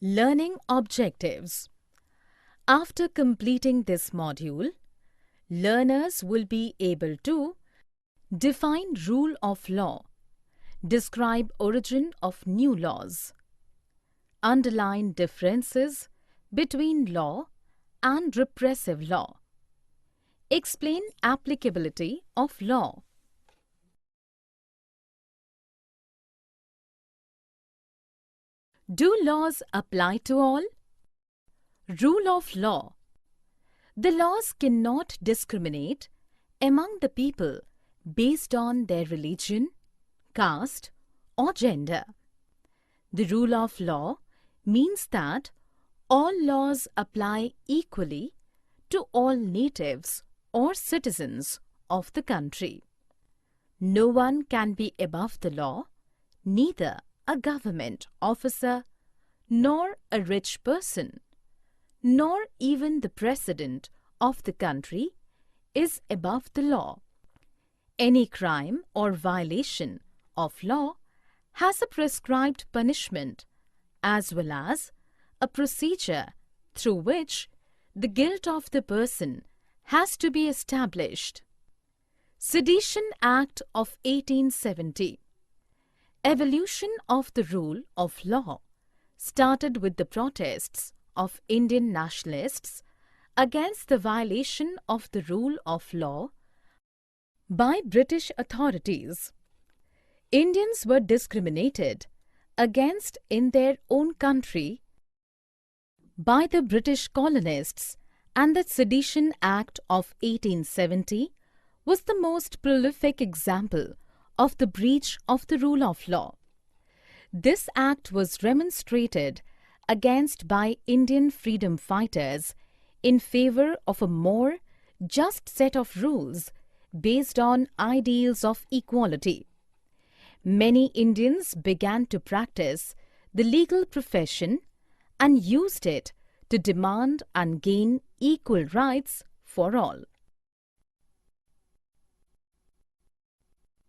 Learning objectives. After completing this module, learners will be able to define rule of law, describe origin of new laws, underline differences between law and repressive law, explain applicability of law. Do laws apply to all? Rule of law. The laws cannot discriminate among the people based on their religion, caste, or gender. The rule of law means that all laws apply equally to all natives or citizens of the country. No one can be above the law, neither a government officer, nor a rich person, nor even the president of the country is above the law. Any crime or violation of law has a prescribed punishment as well as a procedure through which the guilt of the person has to be established. Sedition Act of 1870. Evolution of the rule of law started with the protests of Indian nationalists against the violation of the rule of law by British authorities. Indians were discriminated against in their own country by the British colonists, and the Sedition Act of 1870 was the most prolific example of the breach of the rule of law. This act was remonstrated against by Indian freedom fighters in favor of a more just set of rules based on ideals of equality. Many Indians began to practice the legal profession and used it to demand and gain equal rights for all.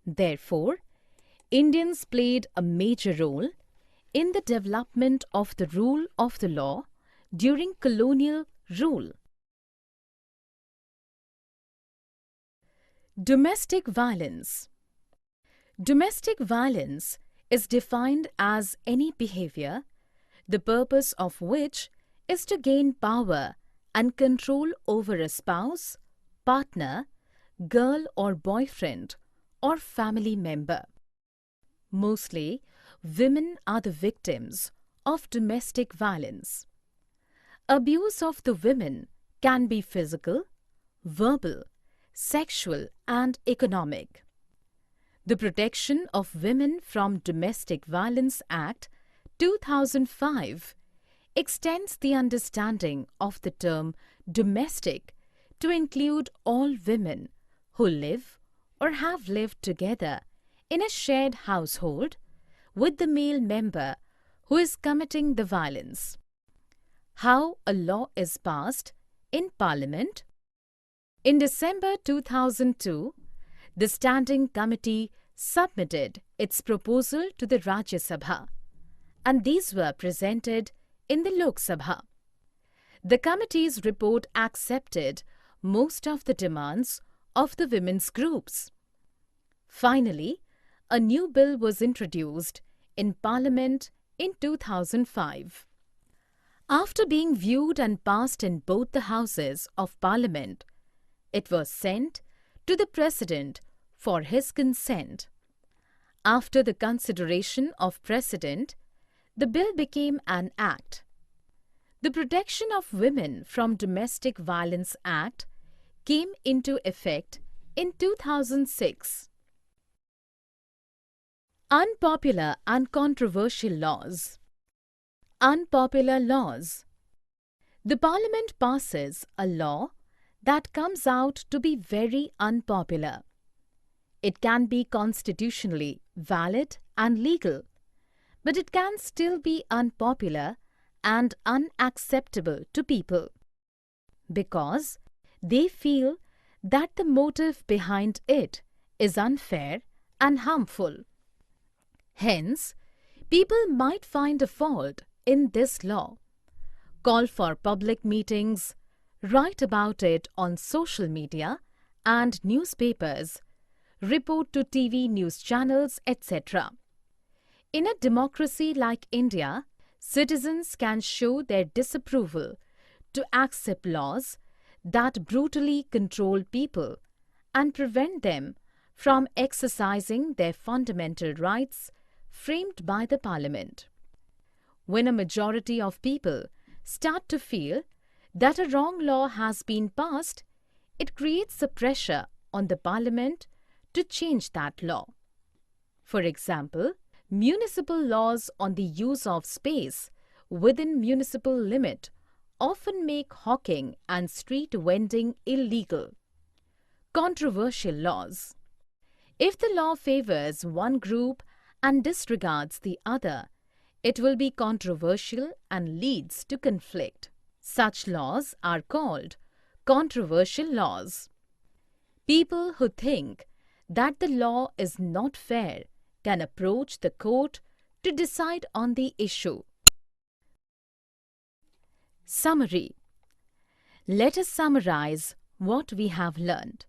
Therefore, Indians played a major role in the development of the rule of the law during colonial rule. Domestic violence. Domestic violence is defined as any behavior, the purpose of which is to gain power and control over a spouse, partner, girl or boyfriend, or family member. Mostly, women are the victims of domestic violence. Abuse of the women can be physical, verbal, sexual, and economic. The Protection of Women from Domestic Violence Act 2005 extends the understanding of the term domestic to include all women who live or have lived together in a shared household with the male member who is committing the violence. How a law is passed in Parliament. In December 2002, the Standing Committee submitted its proposal to the Rajya Sabha, and these were presented in the Lok Sabha. The committee's report accepted most of the demands of the women's groups. Finally, a new bill was introduced in Parliament in 2005. After being viewed and passed in both the houses of Parliament, it was sent to the President for his consent. After the consideration of President, the bill became an act. The Protection of Women from Domestic Violence Act came into effect in 2006. Unpopular and controversial laws. Unpopular laws. The Parliament passes a law that comes out to be very unpopular. It can be constitutionally valid and legal, but it can still be unpopular and unacceptable to people because they feel that the motive behind it is unfair and harmful. Hence, people might find a fault in this law. Call for public meetings, write about it on social media and newspapers, report to TV news channels, etc. In a democracy like India, citizens can show their disapproval to accept laws that brutally control people and prevent them from exercising their fundamental rights framed by the Parliament. When a majority of people start to feel that a wrong law has been passed, it creates a pressure on the Parliament to change that law. For example, municipal laws on the use of space within municipal limit often make hawking and street vending illegal. Controversial laws. If the law favors one group and disregards the other, it will be controversial and leads to conflict. Such laws are called controversial laws. People who think that the law is not fair can approach the court to decide on the issue. Summary. Let us summarize what we have learned.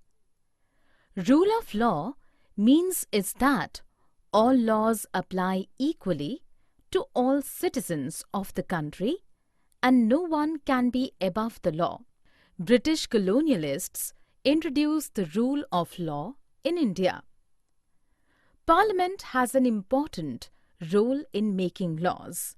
Rule of law means is that all laws apply equally to all citizens of the country and no one can be above the law. British colonialists introduced the rule of law in India. Parliament has an important role in making laws.